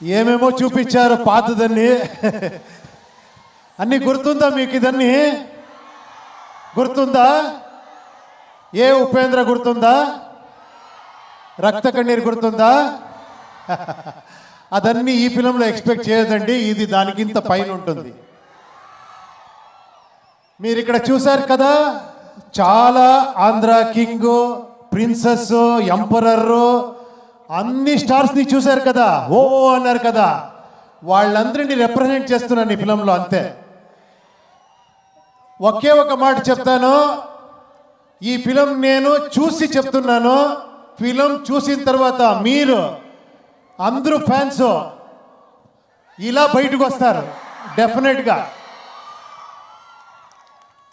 ఏమేమో చూపించారు పాతదన్నీ. అన్నీ గుర్తుందా మీకు? ఇదన్నీ గుర్తుందా? ఏ ఉపేంద్ర గుర్తుందా? రక్త కన్నీరు గుర్తుందా? అదన్నీ ఈ ఫిలంలో ఎక్స్పెక్ట్ చేయదండి. ఇది దానికింత పైన ఉంటుంది. మీరు ఇక్కడ చూశారు కదా, చాలా ఆంధ్ర కింగ్, ప్రిన్సెస్, ఎంపరర్ అన్ని స్టార్స్ని చూశారు కదా, ఓ అన్నారు కదా. వాళ్ళందరినీ రిప్రజెంట్ చేస్తున్నాను ఈ ఫిలంలో, అంతే. ఒకే ఒక మాట చెప్తాను, ఈ ఫిలం నేను చూసి చెప్తున్నాను. ఫిలం చూసిన తర్వాత మీరు అందరూ ఫ్యాన్స్ ఇలా బయటకు వస్తారు డెఫినెట్గా.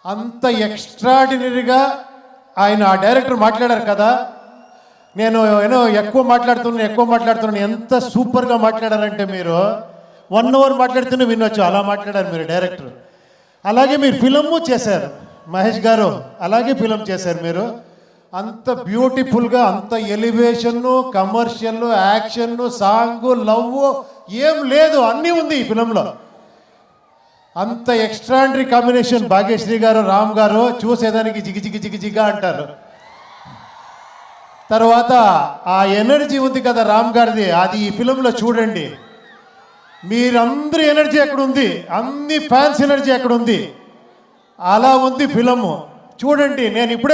అంత ఎక్స్ట్రాడినరీగా ఆయన ఆ డైరెక్టర్ మాట్లాడారు కదా. నేను ఎక్కువ మాట్లాడుతున్నాను. ఎంత సూపర్గా మాట్లాడారంటే మీరు 1 అవర్ మాట్లాడుతూనే వినొచ్చు, అలా మాట్లాడారు మీరు డైరెక్టర్. అలాగే మీరు ఫిలము చేశారు మహేష్ గారు, అలాగే ఫిలం చేశారు మీరు. అంత బ్యూటిఫుల్గా, అంత ఎలివేషన్ను, కమర్షియల్, యాక్షన్, సాంగ్, లవ్ ఏం లేదు, అన్నీ ఉంది ఈ ఫిలంలో. అంత ఎక్స్ట్రాడినరీ కాంబినేషన్. భాగ్యశ్రీ గారు, రామ్ గారు చూసేదానికి జిగిజిగా అంటారు. తర్వాత ఆ ఎనర్జీ ఉంది కదా రామ్ గారిది, అది ఈ ఫిలంలో చూడండి. మీరందరి ఎనర్జీ ఎక్కడ ఉంది, అన్ని ఫ్యాన్స్ ఎనర్జీ ఎక్కడ ఉంది, అలా ఉంది ఫిలము. చూడండి. నేను ఇప్పుడే